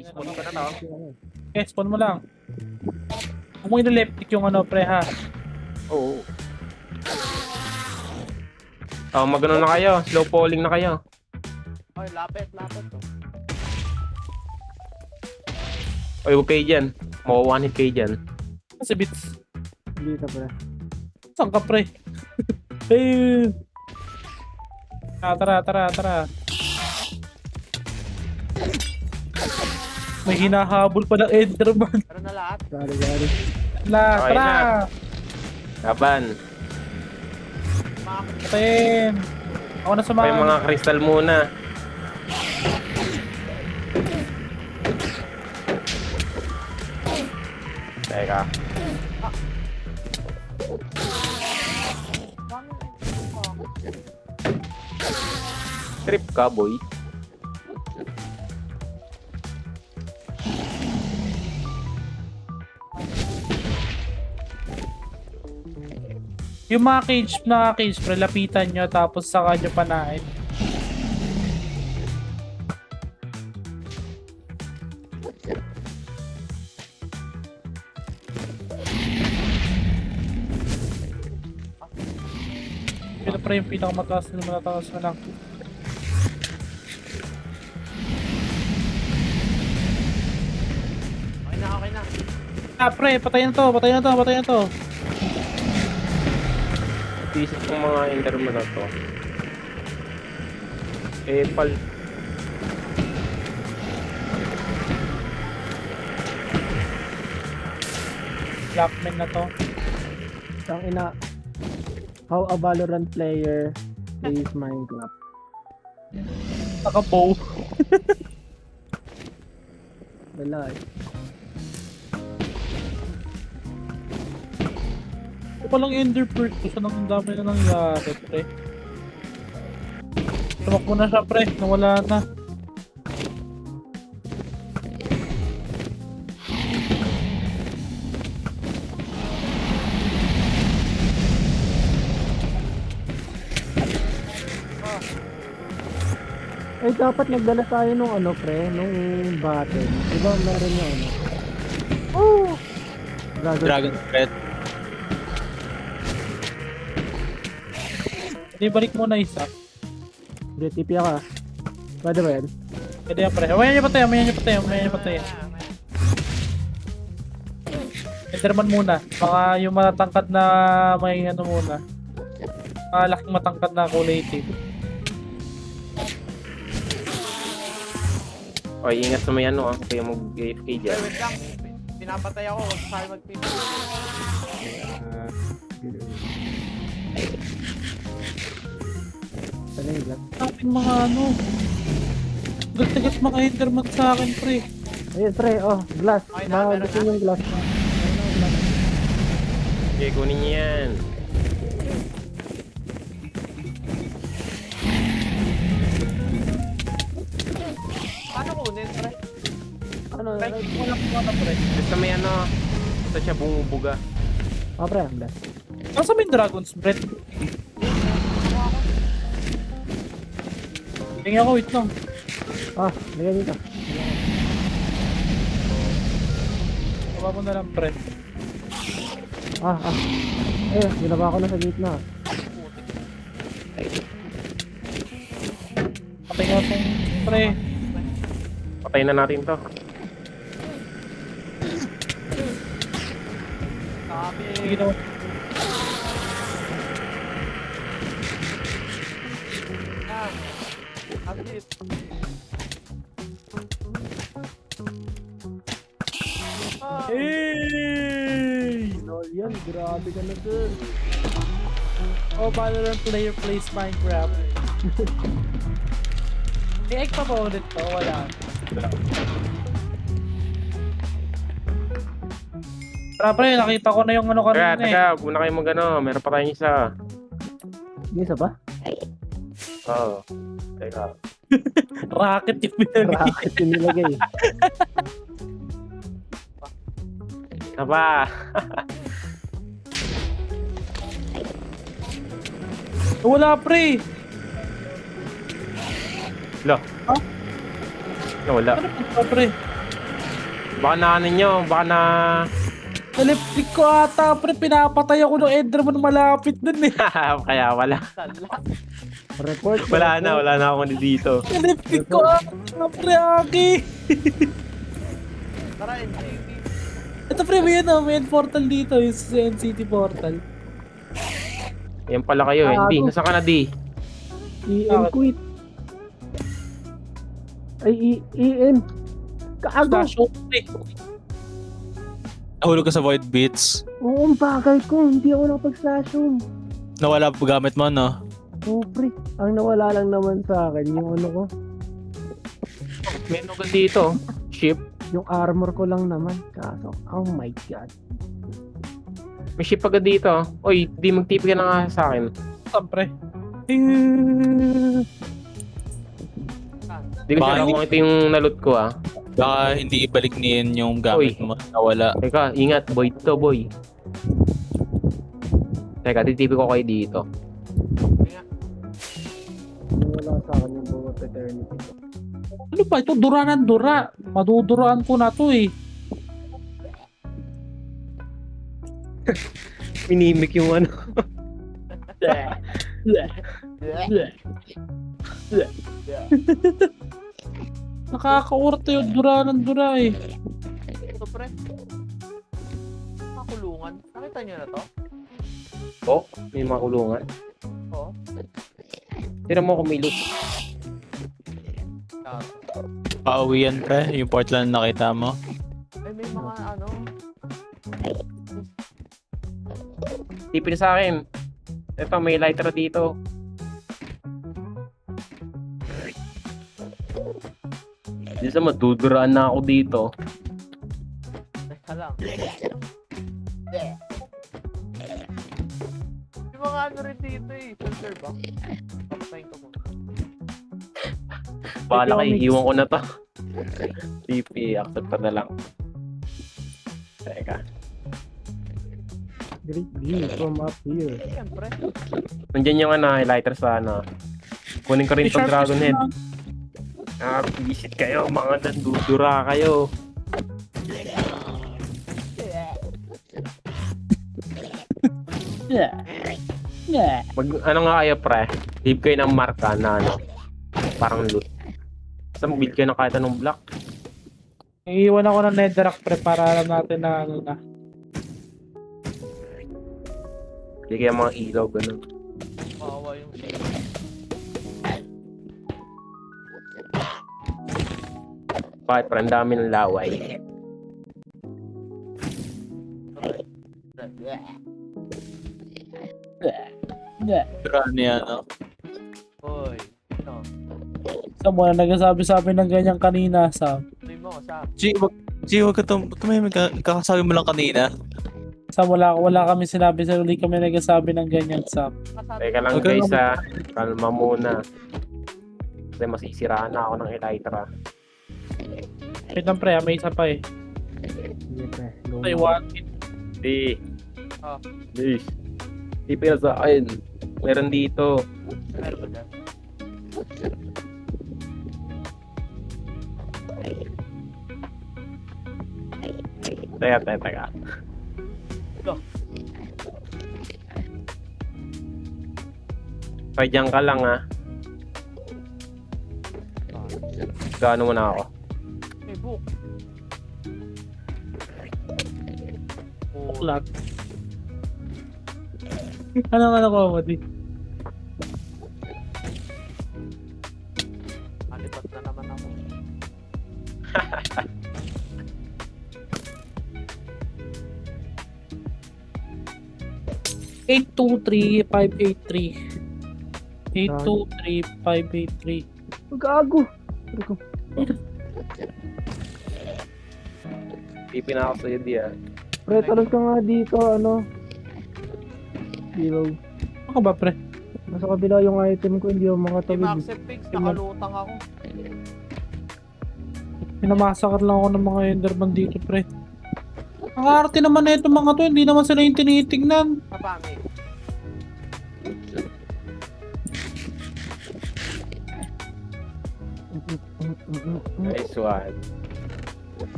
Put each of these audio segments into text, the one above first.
Spawn ka na to. Okay, spawn mo lang. Huwag mo left click yung ano, pre, ha? Oo. Oh, magano na kayo. Slow falling na kayo. Ay, lapit to. Oy, huwag kayo dyan. Mawawanit kayo dyan. Kasi bits. Dito pre. Saan ka, pre? Ayun. Tara. May hinahabol pa ng Enderman. Pero na lahat. Sorry. La, Okay tara! na. Laban. Patayin! Ako na May sumama. mga crystal muna. Teka. Trip ka, boy. Yung mga cage, pre, lapitan nyo tapos saka nyo panain. Pero pre, yung pinakamataas na matataas na lang. Okay na. Ah, pre, patayin na to. Pieces ng mga enderman na to. Pal. Blackman na to. Ang ina. How a Valorant player plays Minecraft. Naka-bow. Wala eh. Ito palang ender pearl ko. Saan ang dami na nangyari, pre? Tumakbo na siya, pre. Nawala na. Eh dapat nagdala tayo nung ano pre, nung battle. Diba meron yung ano? Oh! Dragon Breath. Hindi, balik mo na isa. Hindi, TP ka. Pwede ba yan? Pwede yan, pre. Huwag niya patayin. Enderman muna. Baka yung matatangkad na may ano muna. Malaking matangkad na kulay itim. Oy, ingat sa may ano ah. Kaya mag-AFK dyan. Wait lang. Pinapatay ako. Saan mag-team? Ano yung glass? Ating mga ano. Gat mga Enderman sa akin, pre. Ayun pre, oh, glass. Okay na, meron Gusto na. yung glass. Okay, kunin niyo yan. Paano kunin, pre? Ano? Like, wala ko na, pre. Basta may ano. Basta siya bumubuga. Oh pre, ang glass. Nasa may Dragon's Breath. Tingnan ko, wait lang. Ah, lagay dito. Baba mo na lang, pre. Ah. Eh, ginaba ko na sa gitna. Patay nga itong, pre. Patayin na natin to. Sabi. Sige na. At least. Hey! Lol yan, grabe ka na dun. Oh, Valorant player plays Minecraft. May egg pa ba ulit to? Wala. Tara, pre, nakita ko na yung ano kanina eh. Teka, huwag muna kayo mag-ano. Meron pa tayong isa. Yung isa pa? Oo. Teka. Rocket yung pinagay. Rocket yung nilagay. Isa pa. Wala, pre. Lo. Ha? Nawala. Ano pa, pre? Baka na ano nyo, baka na... Electric ko ata, pre. Pinapatay ako ng Enderman malapit dun eh. Kaya wala. Sala. Report. Wala na ako dito. Electric ko ata, pre. Aki. Tara, NCT. Ito, pre. May ano, may portal dito. Yung NCT portal. Yan pala kayo eh. Di, nasaan ka na di? EM quit. Ay, EM. Kaago. Slash home, pre. Nahulog ka sa void beats. Oo, ang bagay ko. Hindi ako nakapag-slash home. Nawala pa gamit mo, no? Oo, pre. Ang nawala lang naman sa akin, yung ano ko, Meron ka dito. Ship. yung armor ko lang naman. Kaso, oh my god. May ship agad dito. Oy, di magtipi ka na nga sa akin. Saan, pre? Di ko Baka siya kung ito yung nalot ko ah. Baka hindi ibalik niyan yung gamit mo. Nawala. Teka, ingat. Boy to, boy. Teka, titipi ko kayo dito. Wala sa akin yung buwat eternity ko. Ano ba ito? Dura ng dura. Maduduraan ko na to eh. Minimik yung ano. Nakakaurto yung dura ng dura eh. Ito, pre. Makulungan. Nakita nyo na to? Oh, may mga kulungan. Oo. Tira mo kumilos. Pauwi yan, pre. Yung portal na nakita mo. Ay, may mga ano. Tipin sa akin. Ito, may lighter dito. Di sa maduduraan na ako dito. Teka lang. May mga ano rin dito eh. Filter ba? Papatayin ko mo. Bahala kayo, iwan ko na to. TP, accept ko na lang. Teka. Great view from up here. Siyempre. Nandiyan yung ano, lighter sa ano. Kunin ko rin itong dragon head. Visit kayo, mga nandudura kayo. Ano nga kayo, pre? Leave kayo ng marka na ano. Parang loot. Basta mag-build kayo ng kahit anong block. Iiwan ako ng netherrack pre para alam natin na ano na. Hindi kayo mga ilaw, ganun. Mawawa yung shit. Bakit? Parang dami ng laway. Pero ano yan, no? Hoy. Ano? Sa muna nagsasabi-sabi ng ganyan kanina sa Tuloy mo, Sam. Wag ka tumimik ka. Kakasabi mo lang kanina. wala kami sinabi sa uli kami nagsasabi ng ganyan sa Kasabi Teka lang Okay. guys ha. Kalma muna. Kasi masisiraan na ako ng elytra. wait lang pre, may isa pa eh. Sige, pre. Go. Ay, one. Di. Ah. Please. Di pa sa akin. Meron dito. meron ba dyan? Teka. Ito. Diyan ka lang ha. Gaano mo na ako? May book. Oh, Baklat. Ano ko, Madi? alipat na naman ako. Eight two three five eight three. 823-583. Gago. Pipin ako sa'yo di ha. Pre, talon ka nga dito, ano. Zero. Ano ba, pre? Nasa kabila yung item ko, hindi ako Hindi makatawid. ma-accept fix, nakalutang ako. Pinamasakar lang ako ng mga Enderman dito, pre. Ang arte naman na itong mga to, hindi naman sila yung tinitignan. Sa pangit. Nice one.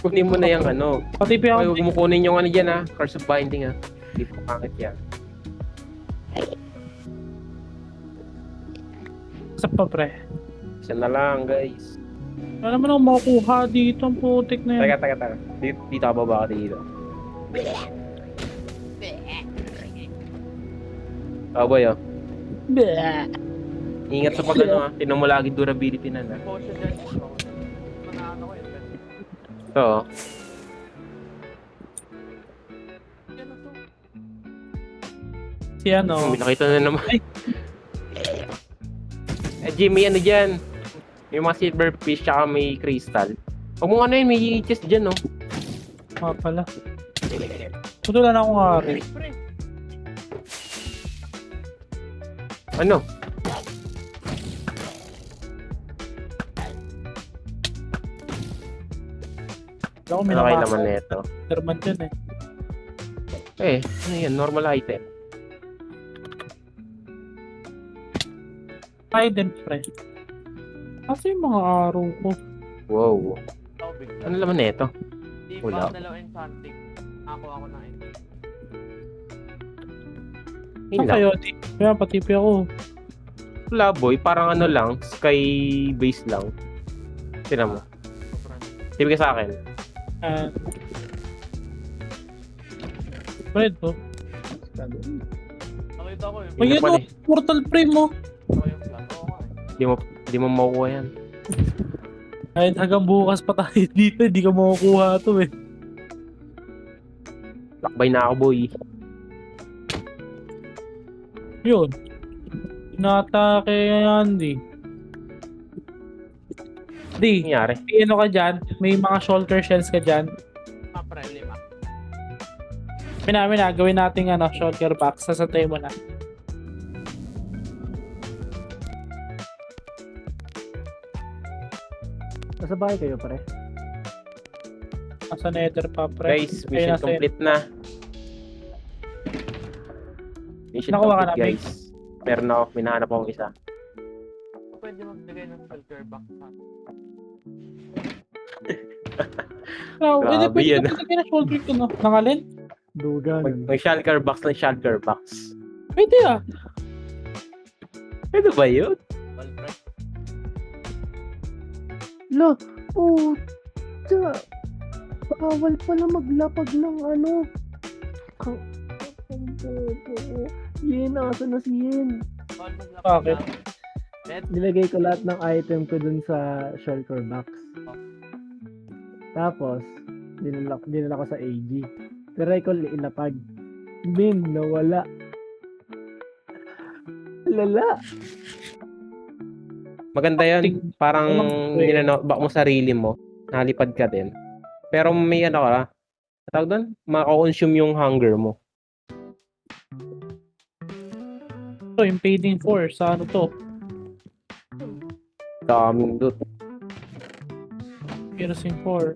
Kunin mo na yung ano. Pati pa Ay, ako. huwag mo kunin yung ano dyan ha. Curse of Binding ha. Hindi po pangit yan. Sa pa, pre. Isa na lang guys. Wala naman ako makukuha dito. Ang putik na yan. Teka. Dito ka baba ka dito. Cowboy oh. Bleh. Ingat sa pag ano ha. Tinan mo lagi durability na na. Potion dyan. Manaano ko yun. Ito oh. Yan na to. Si ano. May nakita na naman. Ay. Jimmy, ano dyan? May mga silverfish tsaka may crystal. Huwag mo ano yun, may chest dyan, no? Pala. Putulan akong hari. Pre. Ano? Ako may Ano kayo namasa. naman nito? Enderman dyan eh. Ano yan? Normal item. Trident, pre. Kasi yung mga araw ko. Wow. Tubig. Ano naman nito? Di Wala. pa dalawa enchanting. Ako na yun. Yun Ang lang. kayo, di. Kaya patipi ako. Wala boy, parang ano lang, sky base lang. Tinan mo. Sobrang. Tibi ka sa akin. Fred, oh. Nakita ko yun. Yun na Ayun, pala oh. Portal frame, oh. Ako yung plan. Oo nga eh. Di mo makukuha yan. Kahit hanggang bukas pa tayo dito, hindi ka makukuha ito eh. Lakbay na ako boy. Yun. Inatake yan, di. Di, Ano nangyari? may ano ka dyan, may mga shulker shells ka dyan. Pre, 5. Namin na, gawin natin ano, shulker box. Sasantay mo na. Nasa bahay kayo, pre. Nasa nether pa, pre. Guys, mission Ayun, nasa- complete na. Mission Nakuha ka complete na, guys. Meron ako, minahanap akong isa. Pwede magbigay ng filter box. Oh, Grabe hindi pwede yan. ka pwede na shulker ko, no? Nangalin? Dugan. May shulker box ng shulker box. Pwede ah. Ano ba yun? Well, pre. Lo, oh, bawal pala maglapag ng ano. Yen, asa na si Yen? Bawal maglapag Bakit? na. Red. Nilagay ko lahat ng item ko dun sa shulker box. Tapos, dinala ko sa AG. Try ko ilapag. Min, nawala. Lala. Maganda yan. Parang ninanotback mo sarili mo. Nalipad ka din. Pero may ano ka, tawag doon? Maka-consume yung hunger mo. Ito, Impeding Force. Sa ano to? Daming loot. Piercing 4.